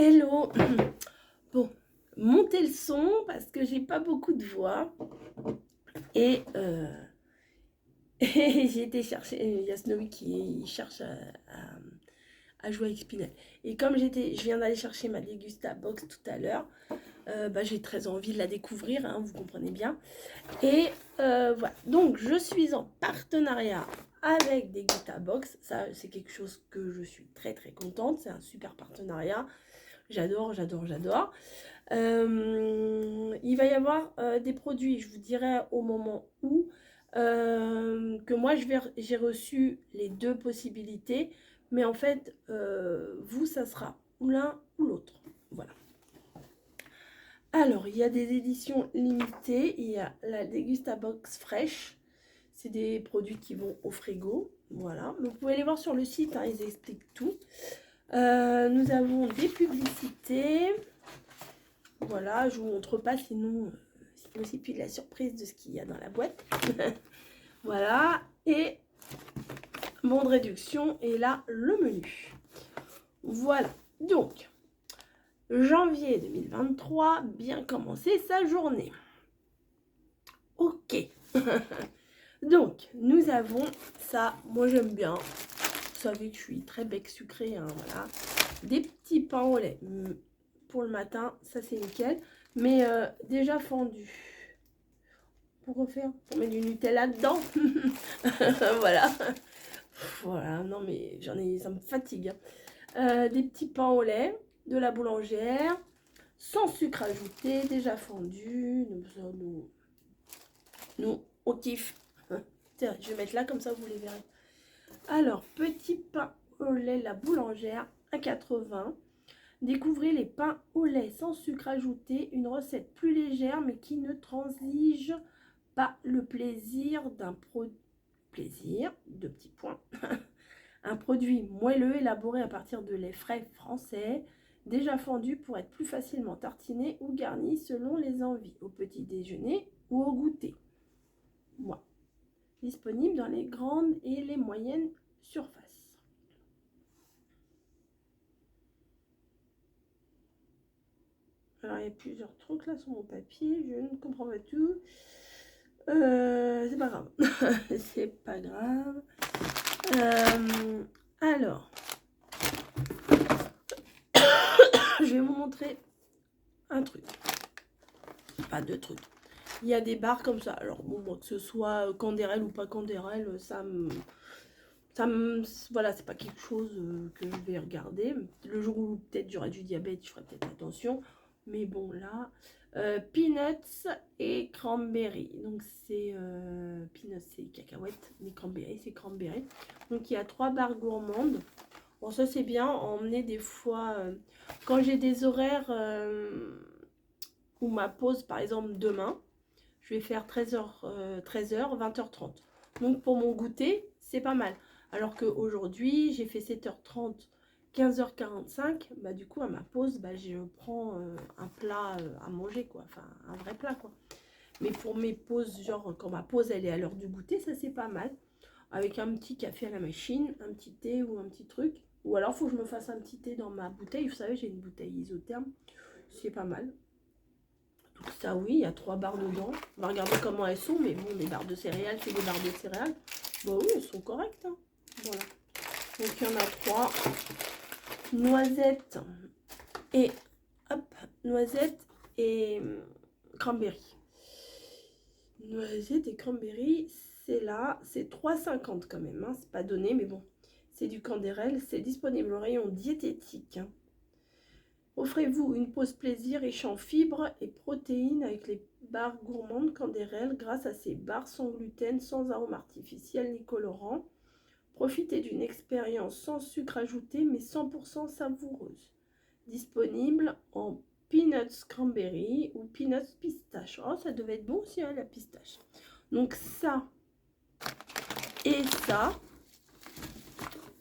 Hello. Bon, montez le son parce que j'ai pas beaucoup de voix. Et, et j'ai été chercher. Il y a Snowy qui cherche à jouer avec Spinel. Et comme je viens d'aller chercher ma Degusta Box tout à l'heure, j'ai très envie de la découvrir, hein, vous comprenez bien. Et voilà. Donc, je suis en partenariat avec Degusta Box. Ça, c'est quelque chose que je suis très très contente. C'est un super partenariat. J'adore, j'adore, j'adore. Il va y avoir des produits, je vous dirai au moment où, que moi j'ai reçu les deux possibilités, mais en fait, vous, ça sera ou l'un ou l'autre. Voilà. Alors, il y a des éditions limitées, il y a la Degusta Box fraîche, c'est des produits qui vont au frigo, voilà. Vous pouvez les voir sur le site, hein, ils expliquent tout. Nous avons des publicités. Voilà, je vous montre pas, sinon c'est plus de la surprise de ce qu'il y a dans la boîte. Voilà, et bon de réduction, et là, le menu. Voilà, donc, janvier 2023, bien commencer sa journée. Ok. Donc, nous avons ça, moi j'aime bien. Vous savez que je suis très bec sucré, hein, voilà. Des petits pains au lait. Pour le matin, ça c'est nickel. Mais déjà fendu. Pour refaire, pour mettre du Nutella dedans. Voilà. Voilà, non mais j'en ai, ça me fatigue. Des petits pains au lait, de la boulangère, sans sucre ajouté, déjà fondu. Nous on kiffe. Tiens, je vais mettre là, comme ça vous les verrez. Alors, petit pain au lait, la boulangère, 1,80 €. Découvrez les pains au lait sans sucre ajouté, une recette plus légère mais qui ne transige pas le plaisir d'un plaisir, deux petits points. Un produit moelleux élaboré à partir de lait frais français, déjà fendu pour être plus facilement tartiné ou garni selon les envies, au petit déjeuner ou au goûter. Moi. Disponible dans les grandes et les moyennes surfaces. Alors il y a plusieurs trucs là sur mon papier, je ne comprends pas tout. C'est pas grave. C'est pas grave. Alors, je vais vous montrer un truc. Pas deux trucs. Il y a des barres comme ça. Alors, bon, moi, que ce soit Candérel ou pas Candérel, voilà, c'est pas quelque chose que je vais regarder. Le jour où peut-être j'aurai du diabète, je ferai peut-être attention. Mais bon, là, peanuts et cranberry. Donc, c'est peanuts, c'est cacahuètes, mais cranberry, c'est cranberry. Donc, il y a 3 barres gourmandes. Bon, ça, c'est bien. Emmener des fois, quand j'ai des horaires où ma pause, par exemple, demain, je vais faire 13h, 20h30. Donc, pour mon goûter, c'est pas mal. Alors qu'aujourd'hui, j'ai fait 7h30, 15h45. Bah, du coup, à ma pause, je prends un plat à manger, quoi. Enfin, un vrai plat, quoi. Mais pour mes pauses, genre quand ma pause, elle est à l'heure du goûter, ça, c'est pas mal. Avec un petit café à la machine, un petit thé ou un petit truc. Ou alors, il faut que je me fasse un petit thé dans ma bouteille. Vous savez, j'ai une bouteille isotherme. C'est pas mal. Donc ça, oui, il y a 3 barres dedans. On va regarder comment elles sont. Mais bon, les barres de céréales, c'est des barres de céréales. Bon, oui, elles sont correctes, hein. Voilà. Donc, il y en a 3. Noisettes et... Hop, noisettes et cranberry. Noisettes et cranberry, c'est là. C'est 3,50 quand même, hein. C'est pas donné, mais bon. C'est du Candérel. C'est disponible au rayon diététique, hein. Offrez-vous une pause plaisir riche en fibres et protéines avec les barres gourmandes Candérel grâce à ces barres sans gluten, sans arôme artificiel ni colorant. Profitez d'une expérience sans sucre ajouté mais 100% savoureuse. Disponible en peanuts cranberry ou peanuts pistache. Oh, ça devait être bon aussi, hein, la pistache. Donc ça et ça.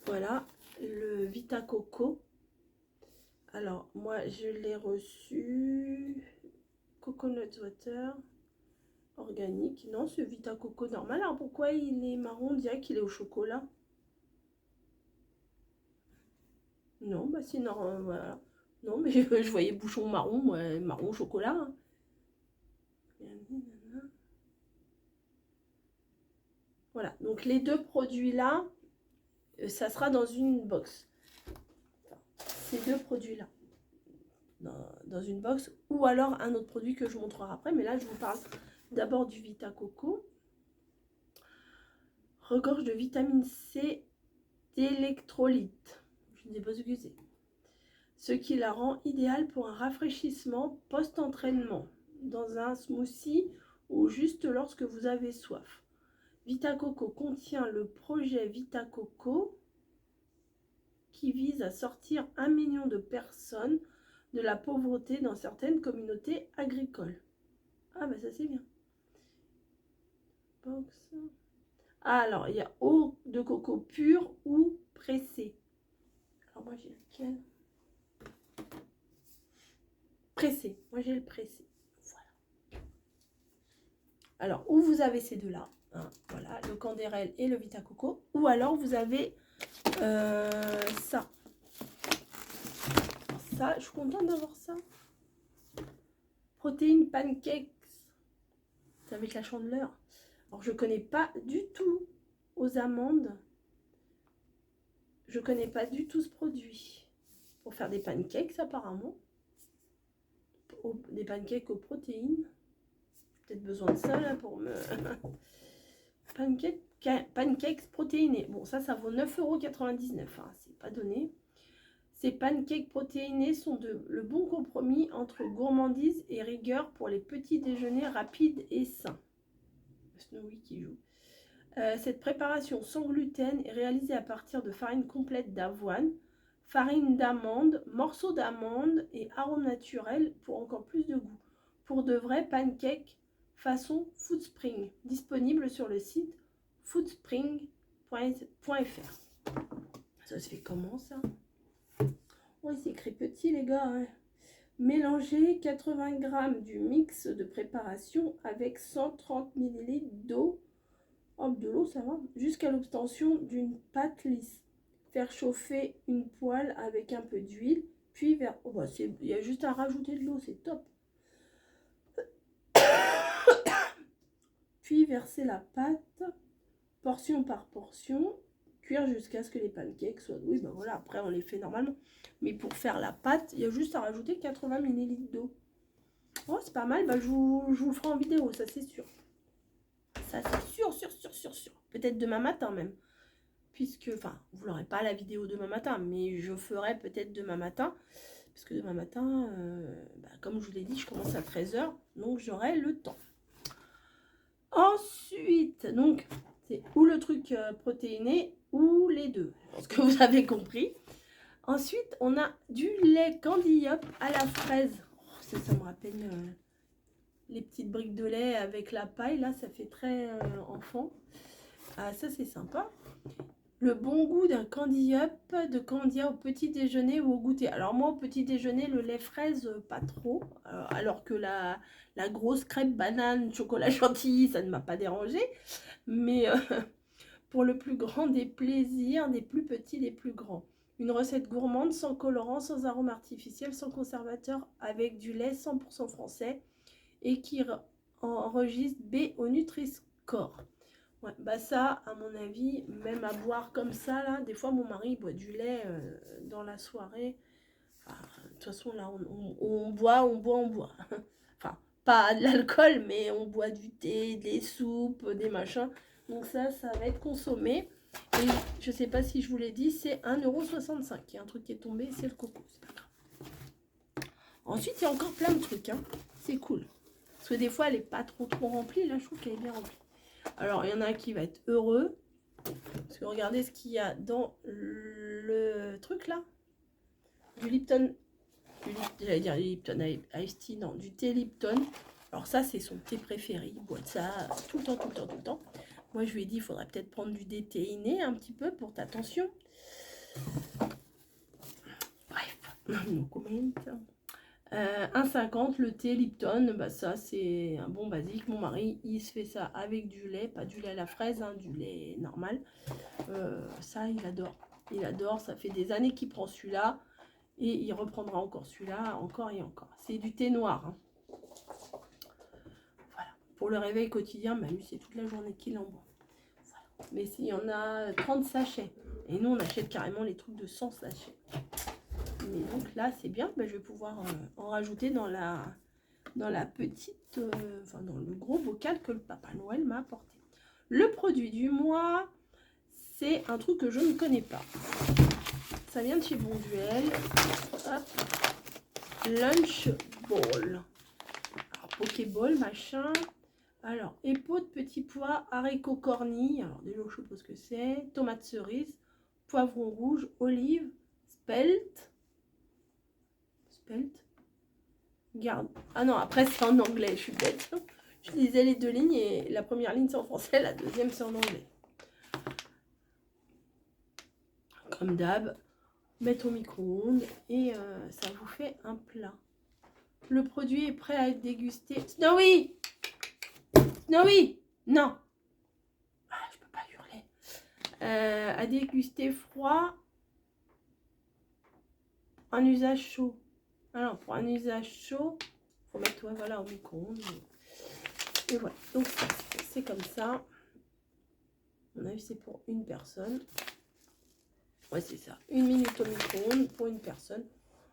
Voilà, le Vita Coco. Alors, moi, je l'ai reçu Coconut Water organique. Non, c'est Vita Coco normal. Alors, pourquoi il est marron? On dirait qu'il est au chocolat. Non, bah sinon, voilà. Non, mais je voyais bouchon marron, moi, marron chocolat. Hein. Voilà, donc les deux produits-là, ça sera dans une box. Ces deux produits-là. Dans une box. Ou alors un autre produit que je vous montrerai après. Mais là, je vous parle d'abord du Vita Coco. Regorge de vitamine C, d'électrolytes. Je ne sais pas ce que c'est. Ce qui la rend idéale pour un rafraîchissement post-entraînement. Dans un smoothie ou juste lorsque vous avez soif. Vita Coco contient le projet Vita Coco qui vise à sortir 1 million de personnes de la pauvreté dans certaines communautés agricoles. Ah bah ça c'est bien. Box. Ah alors il y a eau de coco pure ou pressée. Alors moi j'ai lequel? Pressé. Moi j'ai le pressé. Voilà. Alors ou vous avez ces deux-là. Hein, voilà, le Candérel et le Vita Coco. Ou alors vous avez ça. Ça, je suis contente d'avoir ça. Protéines pancakes. C'est avec la chandeleur. Alors, je ne connais pas du tout aux amandes. Je ne connais pas du tout ce produit. Pour faire des pancakes, apparemment. Des pancakes aux protéines. J'ai peut-être besoin de ça, là, pour me... pancakes protéinés. Bon, ça vaut 9,99 €. Hein, c'est pas donné. Ces pancakes protéinés sont le bon compromis entre gourmandise et rigueur pour les petits déjeuners rapides et sains. Snowy qui joue. Cette préparation sans gluten est réalisée à partir de farine complète d'avoine, farine d'amande, morceaux d'amande et arômes naturels pour encore plus de goût. Pour de vrais pancakes façon Foodspring, disponible sur le site foodspring.fr. Ça se fait comment ça? Oui, c'est écrit petit les gars. Hein. Mélangez 80 g du mix de préparation avec 130 ml d'eau. Hop, de l'eau, ça va. Jusqu'à l'obtention d'une pâte lisse. Faire chauffer une poêle avec un peu d'huile. Puis vers... Oh, bah, il y a juste à rajouter de l'eau, c'est top. Puis verser la pâte, portion par portion. Cuire jusqu'à ce que les pancakes soient... Oui, ben voilà, après on les fait normalement. Mais pour faire la pâte, il y a juste à rajouter 80 ml d'eau. Oh, c'est pas mal, bah, je vous le ferai en vidéo, ça c'est sûr. Ça c'est sûr. Peut-être demain matin même. Puisque, enfin, vous l'aurez pas la vidéo demain matin, mais je ferai peut-être demain matin. Parce que demain matin, comme je vous l'ai dit, je commence à 13 h, donc j'aurai le temps. Ensuite, donc, c'est ou le truc protéiné ou les deux. Je pense que vous avez compris. Ensuite, on a du lait Candy-Up à la fraise. Oh, ça me rappelle les petites briques de lait avec la paille. Là, ça fait très enfant. Ah, ça, c'est sympa. Le bon goût d'un Candy-Up de Candia au petit déjeuner ou au goûter. Alors moi, au petit déjeuner, le lait fraise, pas trop. Alors que la grosse crêpe banane, chocolat chantilly, ça ne m'a pas dérangé. Mais pour le plus grand des plaisirs, des plus petits, des plus grands. Une recette gourmande, sans colorant, sans arôme artificiel, sans conservateur, avec du lait 100% français et qui enregistre B au Nutri-Score. Ouais, bah ça, à mon avis, même à boire comme ça, là, des fois mon mari boit du lait dans la soirée. Enfin, de toute façon, là, on boit. Enfin, pas de l'alcool, mais on boit du thé, des soupes, des machins. Donc ça va être consommé. Et je sais pas si je vous l'ai dit, c'est 1,65 €. Il y a un truc qui est tombé, c'est le coco, c'est pas grave. Ensuite, il y a encore plein de trucs, hein. C'est cool. Parce que des fois, elle est pas trop remplie. Là, je trouve qu'elle est bien remplie. Alors, il y en a un qui va être heureux. Parce que regardez ce qu'il y a dans le truc là. Du Lipton. J'allais dire Lipton Ice Tea. Non, du thé Lipton. Alors ça, c'est son thé préféré. Il boit de ça tout le temps. Moi, je lui ai dit, il faudrait peut-être prendre du déthéiné un petit peu pour ta tension. Bref, no comment. 1,50 le thé Lipton, bah ça c'est un bon basique. Mon mari il se fait ça avec du lait, pas du lait à la fraise, hein, du lait normal. Ça il adore, ça fait des années qu'il prend celui-là Et il reprendra encore celui-là, encore et encore. C'est du thé noir. Hein. Voilà. Pour le réveil quotidien, bah lui, c'est toute la journée qu'il en boit. Voilà. Mais s'il y en a 30 sachets. Et nous, on achète carrément les trucs de 100 sachets. Mais donc là, c'est bien. Bah, je vais pouvoir en rajouter dans la petite... enfin, dans le gros bocal que le Papa Noël m'a apporté. Le produit du mois, c'est un truc que je ne connais pas. Ça vient de chez Bonduel. Hop. Lunch Ball. Alors, Pokéball, machin. Alors, épaule, petits pois, haricots cornilles. Alors, déjà, je sais pas ce que c'est. Tomates cerises, poivron rouge, olive, spelt. Spelt. Garde. Ah non, après, c'est en anglais, je suis bête. Je lisais les deux lignes et la première ligne, c'est en français, la deuxième, c'est en anglais. Comme d'hab, mettre au micro-ondes et ça vous fait un plat. Le produit est prêt à être dégusté. Snowy! Snowy! Non! Ah, je peux pas hurler. À déguster froid. Un usage chaud. Alors, pour un usage chaud, il faut mettre voilà, au micro-ondes. Et voilà. Donc, c'est comme ça. On a vu, c'est pour une personne. Ouais, c'est ça. 1 minute au micro-ondes pour une personne.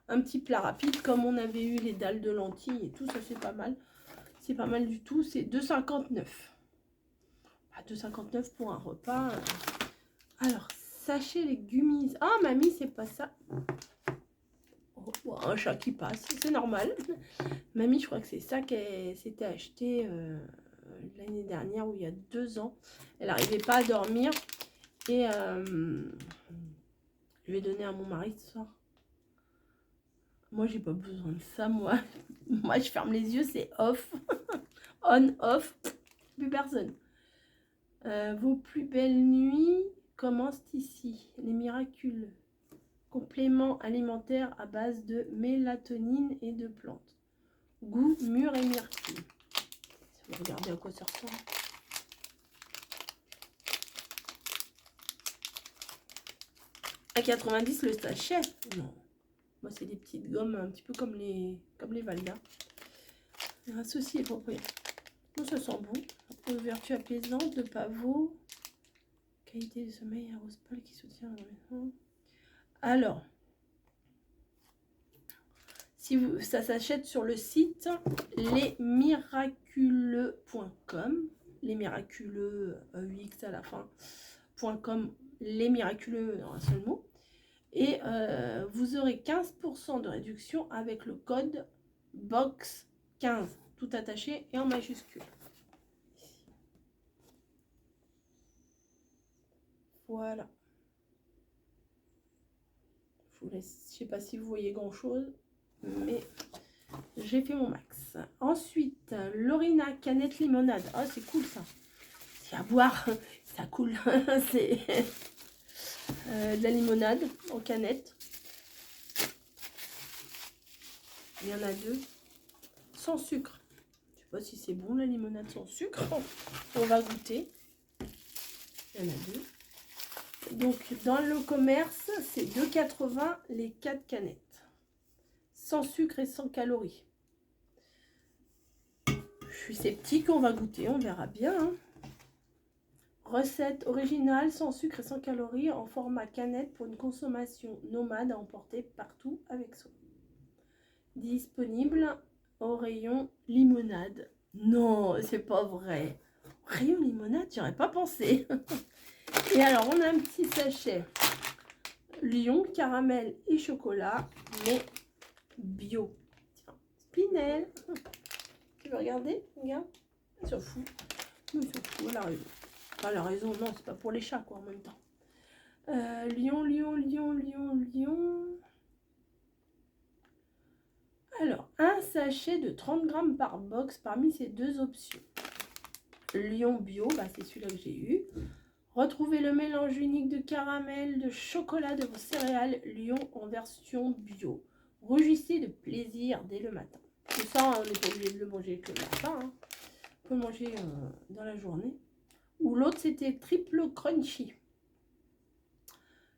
Un petit plat rapide, comme on avait eu les dalles de lentilles et tout, ça c'est pas mal. C'est pas mal du tout. C'est 2,59. Ah, 2,59 pour un repas. Alors, sachet légumises. Ah, mamie, c'est pas ça. Oh, un chat qui passe, c'est normal. Mamie, je crois que c'est ça qu'elle s'était acheté l'année dernière ou il y a 2 ans. Elle n'arrivait pas à dormir. Et je vais donner à mon mari ce soir. Moi, j'ai pas besoin de ça, moi. Moi, je ferme les yeux, c'est off. On, off, plus personne. Vos plus belles nuits commencent ici. Les miraculeux. Compléments alimentaires à base de mélatonine et de plantes. Goût, mûr et myrtille. Vous regardez à quoi ça ressemble. À 90 le sachet. Non. Moi, c'est des petites gommes un petit peu comme les Valda. Associé propriétaire. Bon, ça sent bon. Vertu apaisante de pavot. Qualité de sommeil à rose pâle qui soutient la maison. Alors, si vous, ça s'achète sur le site lesmiraculeux.com. Les miraculeux, UX à la fin. .com, les miraculeux dans un seul mot. Et vous aurez 15% de réduction avec le code BOX15, tout attaché et en majuscule. Voilà. Je vous laisse, je sais pas si vous voyez grand chose, mais j'ai fait mon max. Ensuite, Lorina canette limonade. Ah, c'est cool ça. C'est à boire, ça coule. C'est de la limonade en canette. Il y en a 2. Sans sucre. Je sais pas si c'est bon la limonade sans sucre. On va goûter. Il y en a 2. Donc dans le commerce, c'est 2,80 les 4 canettes. Sans sucre et sans calories. Je suis sceptique, on va goûter, on verra bien. Hein. Recette originale, sans sucre et sans calories, en format canette pour une consommation nomade à emporter partout avec soi. Disponible au rayon limonade. Non, c'est pas vrai. Rayon limonade, j'aurais pas pensé. Et alors, on a un petit sachet Lion, caramel et chocolat, mais bio. Tiens, Spinel. Tu veux regarder? Regarde. Elle s'en fout. Elle s'en fout, elle a raison. Enfin, elle a raison, non, c'est pas pour les chats, quoi, en même temps. Lion, lion, lion, lion, lion. Alors, un sachet de 30 grammes par box parmi ces 2 options. Lion bio, bah, c'est celui-là que j'ai eu. Retrouvez le mélange unique de caramel, de chocolat de vos céréales Lion en version bio. Rougissez de plaisir dès le matin. Tout ça, on n'est pas obligé de le manger que le matin. Hein. On peut le manger dans la journée. Ou l'autre, c'était triple crunchy.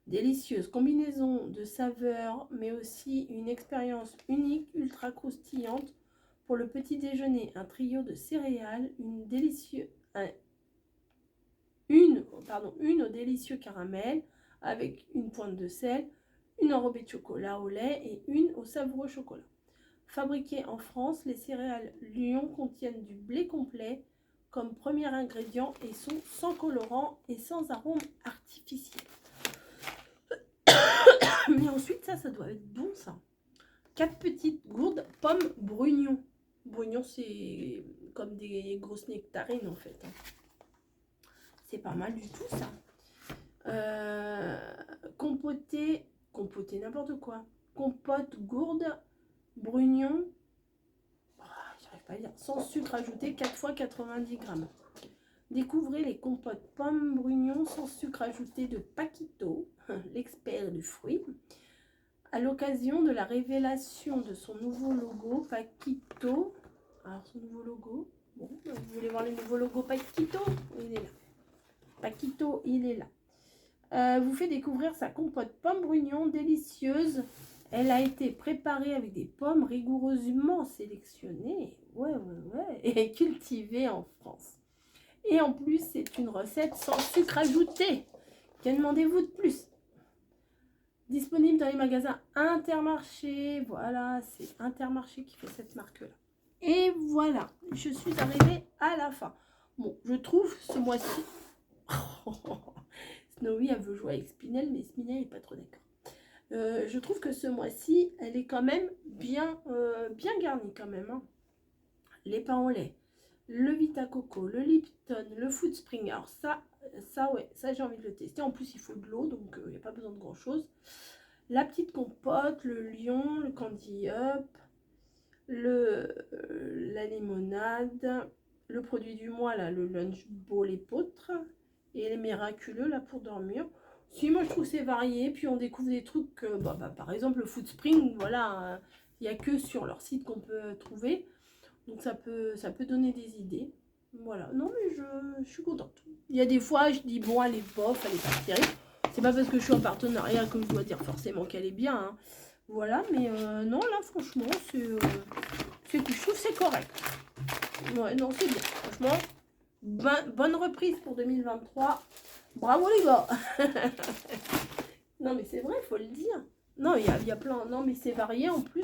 Délicieuse combinaison de saveurs, mais aussi une expérience unique, ultra croustillante. Pour le petit déjeuner, un trio de céréales, une au délicieux caramel avec une pointe de sel, une enrobée de chocolat au lait et une au savoureux chocolat. Fabriquées en France, les céréales Lion contiennent du blé complet comme premier ingrédient et sont sans colorant et sans arôme artificiel. Mais ensuite, ça doit être bon ça. 4 petites gourdes pommes brugnon. Brugnon, c'est comme des grosses nectarines en fait. C'est pas mal du tout ça. Compoté n'importe quoi. Compote gourde brugnon. J'arrive pas à dire. Sans sucre ajouté, 4 fois 90 grammes. Découvrez les compotes pommes brugnon sans sucre ajouté de Paquito, l'expert du fruit. À l'occasion de la révélation de son nouveau logo, Paquito. Alors, son nouveau logo. Bon, vous voulez voir le nouveau logo Paquito? Il est là. Paquito, il est là. Vous fait découvrir sa compote pomme brugnon délicieuse. Elle a été préparée avec des pommes rigoureusement sélectionnées. Ouais, et cultivées en France. Et en plus, c'est une recette sans sucre ajouté. Que demandez-vous de plus? Disponible dans les magasins Intermarché. Voilà, c'est Intermarché qui fait cette marque-là. Et voilà, je suis arrivée à la fin. Bon, je trouve ce mois-ci... Snowy, elle veut jouer avec Spinel, mais Spinel n'est pas trop d'accord. Je trouve que ce mois-ci, elle est quand même bien garnie quand même. Hein. Les pains au lait, le Vita Coco, le Lipton, le Food Spring. Alors ça j'ai envie de le tester. En plus, il faut de l'eau, donc il n'y a pas besoin de grand-chose. La petite compote, le lion, le candy up, la limonade, le produit du mois, là, le lunch bowl épeautre, et les miraculeux, là, pour dormir. Si, moi, je trouve c'est varié. Puis, on découvre des trucs, par exemple, le Food Spring, voilà, il n'y a que sur leur site qu'on peut trouver. Donc ça peut donner des idées. Voilà. Non mais je suis contente. Il y a des fois je dis bon elle est bof, elle est pas terrible. C'est pas parce que je suis en partenariat que je dois dire forcément qu'elle est bien. Hein. Voilà, mais non là franchement je trouve c'est correct. Ouais, non c'est bien. Franchement, bonne reprise pour 2023. Bravo les gars. Non mais c'est vrai, il faut le dire. Non, il y a plein. Non mais c'est varié en plus.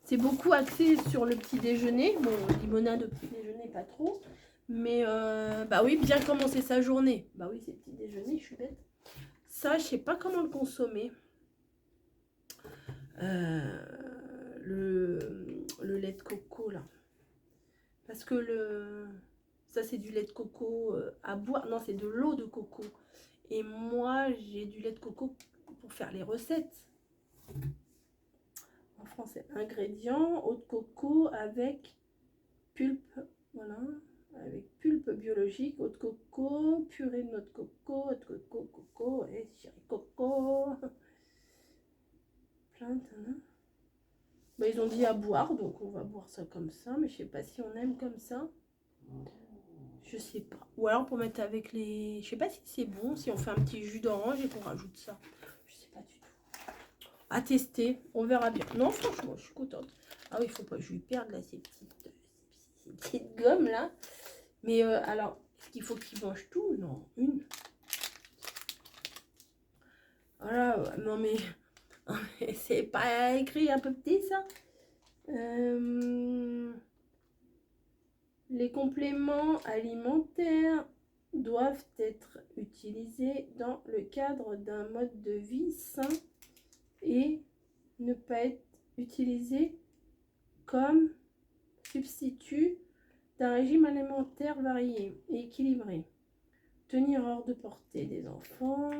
C'est beaucoup axé sur le petit déjeuner. Bon, limonade au petit déjeuner, pas trop. Mais, bah oui, bien commencer sa journée. Bah oui, c'est petit déjeuner, je suis bête. Ça, je sais pas comment le consommer. Le lait de coco, là. Parce que ça, c'est du lait de coco à boire. Non, c'est de l'eau de coco. Et moi, j'ai du lait de coco pour faire les recettes. En français, ingrédients, eau de coco avec pulpe, voilà, avec pulpe biologique, eau de coco, purée de noix de coco, eau de coco, et chéri coco, plein de... Bah, ils ont dit à boire, donc on va boire ça comme ça, mais je sais pas si on aime comme ça. Je sais pas. Ou alors pour mettre avec les... Je sais pas si c'est bon, si on fait un petit jus d'orange et qu'on rajoute ça. Je sais pas du tout. À tester, on verra bien. Non, franchement, je suis contente. Ah oui, il faut pas que je lui perde là, ces petites gommes là. Mais alors, est-ce qu'il faut qu'il mange tout? Non, une. Voilà, non mais c'est pas écrit un peu petit ça. Les compléments alimentaires doivent être utilisés dans le cadre d'un mode de vie sain et ne pas être utilisés comme substitut d'un régime alimentaire varié et équilibré. Tenir hors de portée des enfants.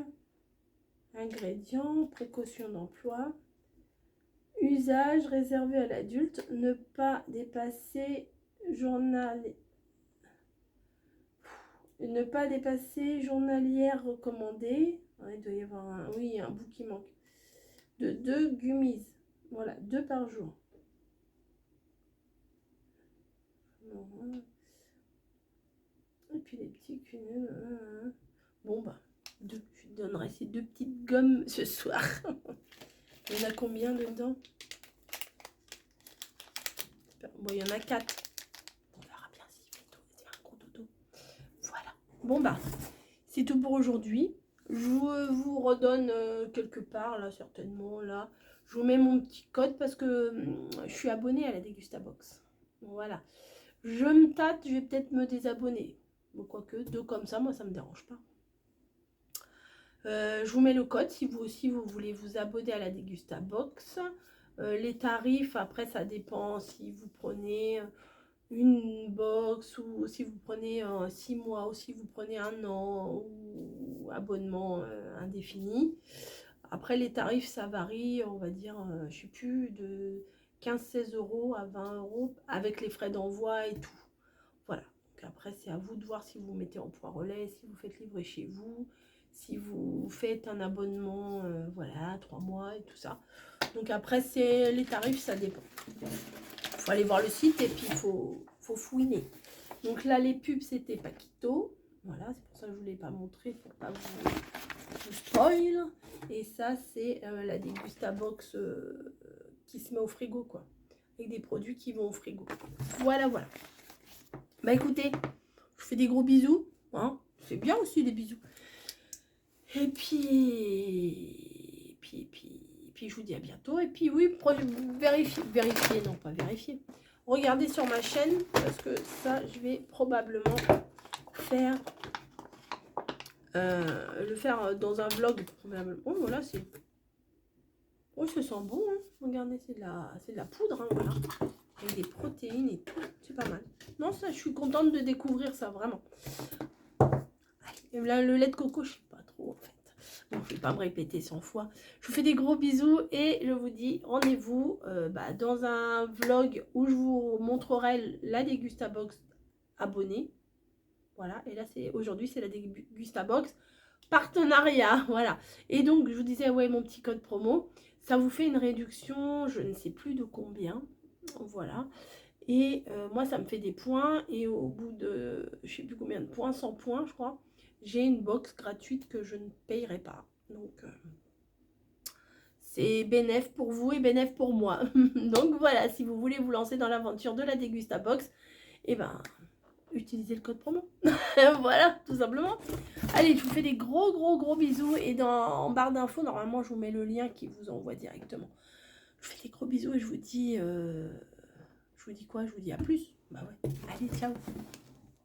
Ingrédients, précaution d'emploi. Usage réservé à l'adulte. Ne pas dépasser journalière recommandée. Il doit y avoir un bout qui manque. De 2 gummies. Voilà, 2 par jour. Et puis les petits cunus. Bon bah, 2. Je lui donnerai ces 2 petites gommes ce soir. Il y en a combien dedans? Bon, il y en a 4. On verra bien s'il fait tout. C'est un gros dodo. Voilà. Bon, bah, c'est tout pour aujourd'hui. Je vous redonne quelque part, là, certainement, là. Je vous mets mon petit code parce que je suis abonnée à la Degustabox. Voilà. Je me tâte, je vais peut-être me désabonner. Bon, quoique, 2 comme ça, moi, ça me dérange pas. Je vous mets le code si vous aussi, vous voulez vous abonner à la Degustabox. Les tarifs, après, ça dépend si vous prenez une box ou si vous prenez 6 mois ou si vous prenez 1 an ou abonnement indéfini. Après, les tarifs, ça varie, on va dire, je ne sais plus, de 15-16 € à 20 € avec les frais d'envoi et tout. Voilà. Donc après, c'est à vous de voir si vous mettez en poids relais, si vous faites livrer chez vous, si vous faites un abonnement, voilà, 3 mois et tout ça. Donc après, c'est les tarifs, ça dépend. Il faut aller voir le site et puis il faut fouiner. Donc là, les pubs, c'était Paquito. Voilà, c'est pour ça que je ne vous l'ai pas montré, pour pas vous spoil. Et ça, c'est la Degustabox qui se met au frigo, quoi. Avec des produits qui vont au frigo. Voilà, voilà. Bah écoutez, je vous fais des gros bisous. Hein. C'est bien aussi des bisous. Et puis je vous dis à bientôt. Et puis oui, vérifiez, non pas vérifier. Regardez sur ma chaîne parce que ça, je vais probablement faire le faire dans un vlog. Oh voilà, c'est. Oh, ça sent bon. Hein. Regardez, c'est de la poudre. Hein, voilà. Avec des protéines et tout. C'est pas mal. Non, ça, je suis contente de découvrir ça, vraiment. Et là, le lait de coco, je sais pas trop en fait. Donc, je ne vais pas me répéter 100 fois. Je vous fais des gros bisous et je vous dis rendez-vous dans un vlog où je vous montrerai la Degustabox abonnée. Voilà, et là, aujourd'hui, c'est la Degustabox partenariat. Voilà. Et donc, je vous disais, ouais, mon petit code promo, ça vous fait une réduction, je ne sais plus de combien. Voilà. Et moi, ça me fait des points. Et au bout de, je ne sais plus combien de points, 100 points, je crois, j'ai une box gratuite que je ne payerai pas. Donc, c'est bénéf pour vous et bénéf pour moi. Donc, voilà, si vous voulez vous lancer dans l'aventure de la Degustabox, eh ben, utilisez le code promo. Voilà, tout simplement. Allez, je vous fais des gros bisous. Et en barre d'infos, normalement, je vous mets le lien qui vous envoie directement. Je vous fais des gros bisous et je vous dis... je vous dis quoi? Je vous dis à plus. Bah ouais. Allez, ciao.